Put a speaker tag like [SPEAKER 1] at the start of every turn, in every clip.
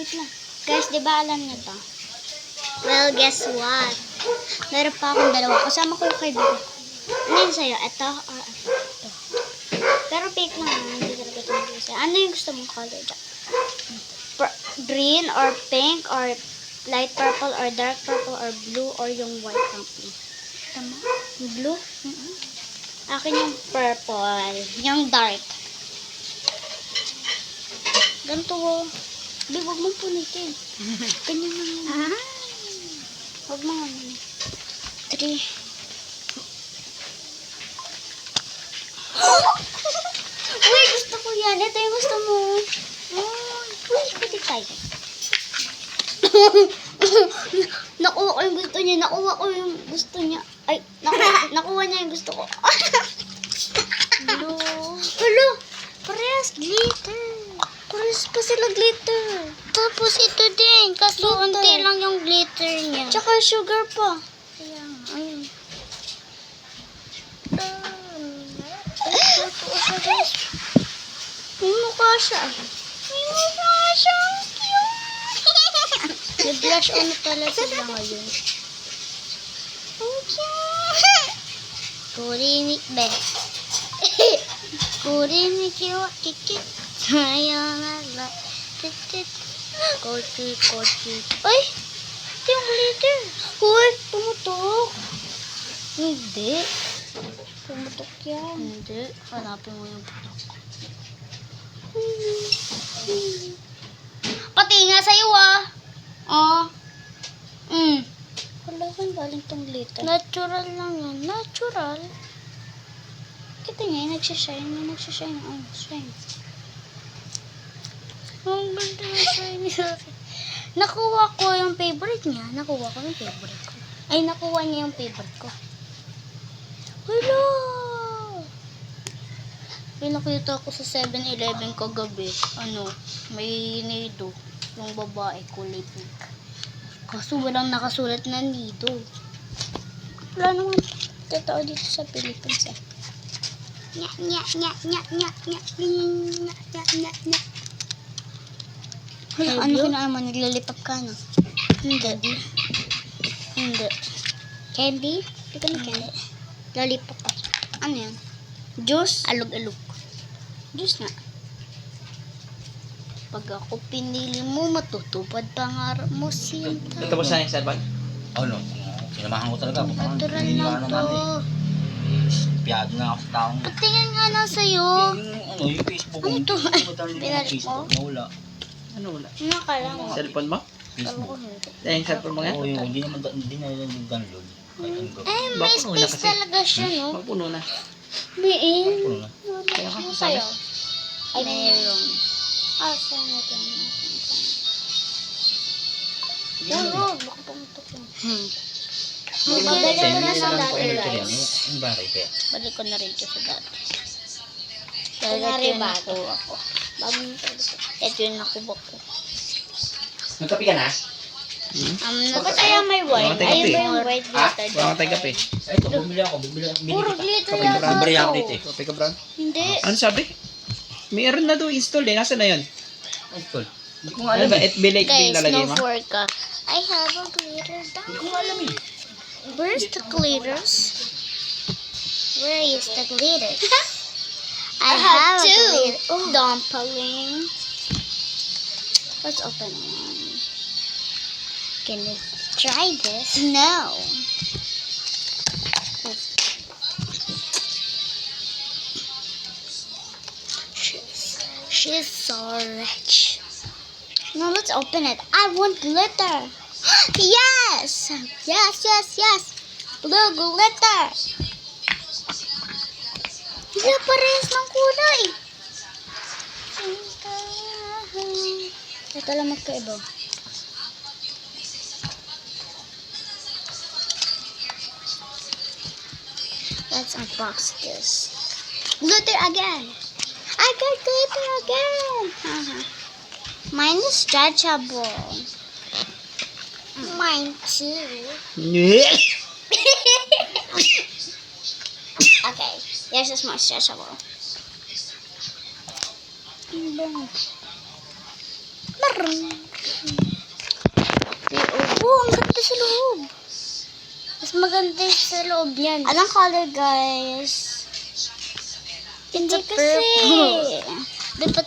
[SPEAKER 1] wait lang. Guys, di ba alam niyo to? Well, guess what? Meron pa akong dalawa. Kasama ko yung kaibigan. Ano yun sa'yo? Ito or ito? Ito. Pero pick lang ha. Hindi talaga ito nabili sa'yo. Ano yung gusto mong color dyan? Green or pink or light purple or dark purple or blue or yung white company? Tama? Yung blue? Akin yung purple. Yung dark. Ganito o. Di, huwag mong punitin. Ganyan na yun. Huwag mo nga. 3. Uy, gusto ko yan. Ito yung gusto mo. Uy, pwede tayo. Nakuha ko yung gusto niya. Nakuha ko yung gusto niya. Ay, nakuha niya yung gusto ko. Hello. Parehas glitter. Parehas pa sila glitter.
[SPEAKER 2] Tapos ito din. Kaso unti lang yung glitter niya.
[SPEAKER 1] Tsaka sugar pa.
[SPEAKER 2] Kaya nga. Ayun.
[SPEAKER 1] May mukha siya.
[SPEAKER 2] May mukha siyang cute.
[SPEAKER 1] Nag-blush on pala sila ngayon.
[SPEAKER 2] Ang cute. Kurinik be. Kurinik yung kikit. Ayaw na lang. Titit. Kochi.
[SPEAKER 1] Ay! Ito yung glitter. Uy! Tumutok. Hindi. Tumutok yan.
[SPEAKER 2] Hindi. Hanapin mo yung putok.
[SPEAKER 1] Pati nga sa'yo ah. Oh. Wala kang galing tong glitter.
[SPEAKER 2] Natural lang yan. Natural.
[SPEAKER 1] Kita nga, nagsishine. May nagsishine. Oh, shine.
[SPEAKER 2] Ang ganda na shiny. Nakuha ko yung favorite niya. Ay, nakuha niya yung favorite ko.
[SPEAKER 1] Hello!
[SPEAKER 2] May nakita ko sa 7-Eleven kagabi. May nido. Yung babae, kulay pink. Kaso walang nakasulat na nido.
[SPEAKER 1] Wala naman totoo dito sa Philippines eh. Nya.
[SPEAKER 2] Hala,
[SPEAKER 1] Ano kinaan mo? Naglalipap ka, no?
[SPEAKER 2] Hindi.
[SPEAKER 1] Candy? Hindi ka na candy. Lollipop pa. Ano yan?
[SPEAKER 2] Juice?
[SPEAKER 1] Alog-alog. Juice nga.
[SPEAKER 2] Pag ako pinili mo, matutupad pangarap mo, Sinta.
[SPEAKER 3] Tapos na yung cellphone? No. Sinamahan ko talaga.
[SPEAKER 2] Natural lang to.
[SPEAKER 3] Piyado na ako sa taong.
[SPEAKER 2] Patingin nga lang sa'yo.
[SPEAKER 3] Yung Facebook ko.
[SPEAKER 2] Ano to?
[SPEAKER 1] Pinalik mo?
[SPEAKER 3] Nawala.
[SPEAKER 1] Ano ka lang?
[SPEAKER 3] Cellphone mo?
[SPEAKER 2] Facebook.
[SPEAKER 3] Yung cellphone mo nga?
[SPEAKER 1] Oh,
[SPEAKER 3] Oo, hindi na nag-download.
[SPEAKER 2] Eh, may space talaga siya, no?
[SPEAKER 3] Magpuno na.
[SPEAKER 1] Miin.
[SPEAKER 3] Magpuno na.
[SPEAKER 1] Kaya ka sa'yo. Ay,
[SPEAKER 2] Meron.
[SPEAKER 1] saan natin? Yan, baka pumutok yun. Mabalik ko na sa dati, guys.
[SPEAKER 3] Yung baray kaya.
[SPEAKER 2] Balik ko na rin ito sa dati.
[SPEAKER 1] Kunwari
[SPEAKER 2] Dahil ito yung
[SPEAKER 1] ba?
[SPEAKER 2] nakuha ko.
[SPEAKER 1] Bagong
[SPEAKER 2] Ito yung nakuha ko.
[SPEAKER 3] Nagkapi ka na?
[SPEAKER 1] Ba't kaya may white?
[SPEAKER 3] Mga
[SPEAKER 1] Ayun ba
[SPEAKER 3] kape.
[SPEAKER 1] yung white
[SPEAKER 3] Ha?
[SPEAKER 1] glitter?
[SPEAKER 3] Wala kang kape. Ito, bumili ako.
[SPEAKER 1] Puro glitter
[SPEAKER 3] Kape
[SPEAKER 1] lang
[SPEAKER 3] ka Bri ako
[SPEAKER 1] ako.
[SPEAKER 3] dito eh. Kape ka Bran?
[SPEAKER 1] Hindi.
[SPEAKER 4] Ano sabi? Mayroon na doon install eh. Nasaan na yun?
[SPEAKER 3] Install. Hindi ko nga
[SPEAKER 4] Ano
[SPEAKER 3] alam
[SPEAKER 4] ba?
[SPEAKER 3] eh.
[SPEAKER 4] FB like din
[SPEAKER 2] Guys,
[SPEAKER 4] nalagay
[SPEAKER 2] no
[SPEAKER 4] mo?
[SPEAKER 2] fork ka. I have a glitter down.
[SPEAKER 3] Hindi ko nga alam eh.
[SPEAKER 2] Where's the glitters? Where is the glitter? I have a glitter.
[SPEAKER 1] Dumpling. Let's open one.
[SPEAKER 2] Can you try this?
[SPEAKER 1] No.
[SPEAKER 2] She's so rich.
[SPEAKER 1] No, let's open it. I want glitter. Yes! Yes! Blue glitter. Hindi parehas ng kulay. Ito lang magkaiba. Let's unbox this. Glitter again. I got glitter again. Mine is stretchable.
[SPEAKER 2] Mine too.
[SPEAKER 1] Okay, yours is more stretchable. Maroon.
[SPEAKER 2] Oh, ang ganda sa loob. Mas maganda yung sa loob niyan.
[SPEAKER 1] Anong color, guys?
[SPEAKER 2] Hindi
[SPEAKER 1] Purple.
[SPEAKER 2] Dapat,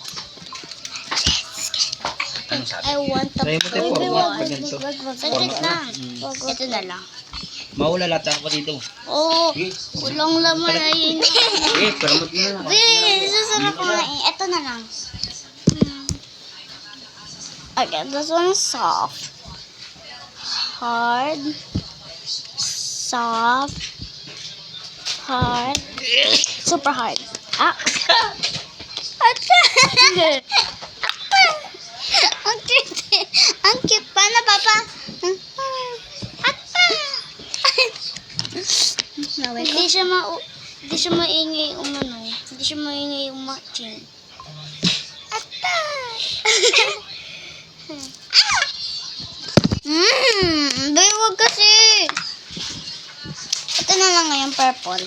[SPEAKER 3] Anong sabi?
[SPEAKER 2] I want the
[SPEAKER 4] Try mo tayo,
[SPEAKER 2] purple
[SPEAKER 4] format
[SPEAKER 2] one.
[SPEAKER 4] pa ganito.
[SPEAKER 2] Saglit
[SPEAKER 4] Format
[SPEAKER 2] lang.
[SPEAKER 4] na.
[SPEAKER 2] Ito na lang.
[SPEAKER 4] Maula lahat ako dito.
[SPEAKER 2] Oh,
[SPEAKER 3] Sige.
[SPEAKER 2] walang laman na yun.
[SPEAKER 3] Eh, paramot mo na.
[SPEAKER 1] Wait, susunod ko nga eh. Ito na lang. Okay, this one's soft. Hard. Soft. Hard. Super hard. Ah. Ate. Ang cute. Ang cute pa na, Papa. Ate. Naway ko.
[SPEAKER 2] Hindi siya maingay umano. Hindi siya maingay umaching.
[SPEAKER 1] Ate. Bay, wag kasi. Ito na lang ngayon, purple.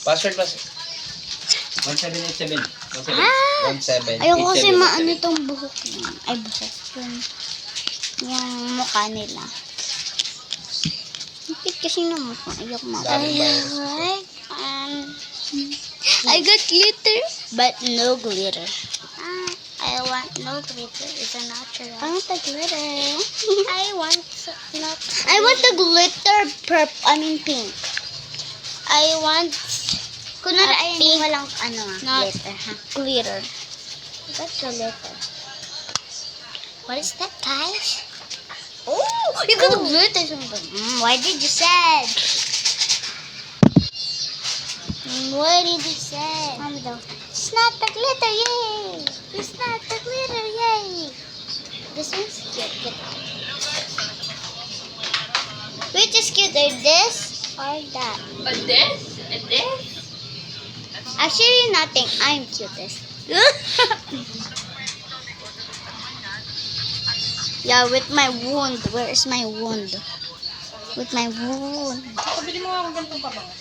[SPEAKER 3] Password. 1787. 17.
[SPEAKER 1] Ah!
[SPEAKER 4] 17.
[SPEAKER 1] Ayoko kasi maano tong buhok niya. Ay, buhok. Yung mukha nila. Ang cute kasi ng mukha. Ayoko
[SPEAKER 4] Daming
[SPEAKER 1] I got glitter.
[SPEAKER 2] But no glitter.
[SPEAKER 1] I want no glitter. It's a natural. I want the glitter. I want the glitter pink. I want kunwari
[SPEAKER 2] A
[SPEAKER 1] ay
[SPEAKER 2] pink.
[SPEAKER 1] walang ano
[SPEAKER 2] Not
[SPEAKER 1] glitter, ha?
[SPEAKER 2] glitter.
[SPEAKER 1] That's glitter.
[SPEAKER 2] What is that, guys?
[SPEAKER 1] Oh, you got the glitter. Why did you say? What did you say? Mami daw. It's not the glitter, yay! It's not the glitter, yay! This one's cute. Which is cuter, this or that?
[SPEAKER 2] This?
[SPEAKER 1] Actually, nothing. I'm cutest. Yeah, with my wound. Where is my wound? With my wound.
[SPEAKER 4] Pabili mo ako ganitong pabango.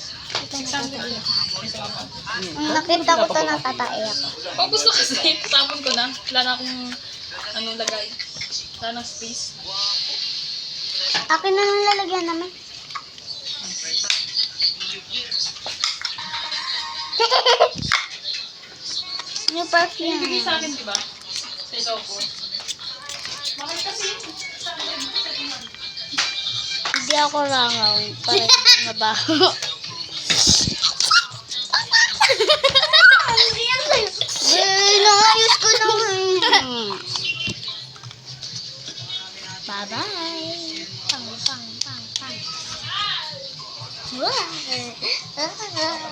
[SPEAKER 1] Nung nakita ko to, natatai ako.
[SPEAKER 5] Pag gusto kasi, tapon ko na. Wala na akong lagay. Wala nang space.
[SPEAKER 1] Akin na lang lalagyan naman. New perfume.
[SPEAKER 5] Bigay sa akin, di ba? Sa ito ko. Bakit kasi?
[SPEAKER 2] Hindi ako rangaw. Para hindi mabaho.
[SPEAKER 1] Naayos ko na.
[SPEAKER 2] Bye-bye.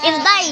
[SPEAKER 1] Inday!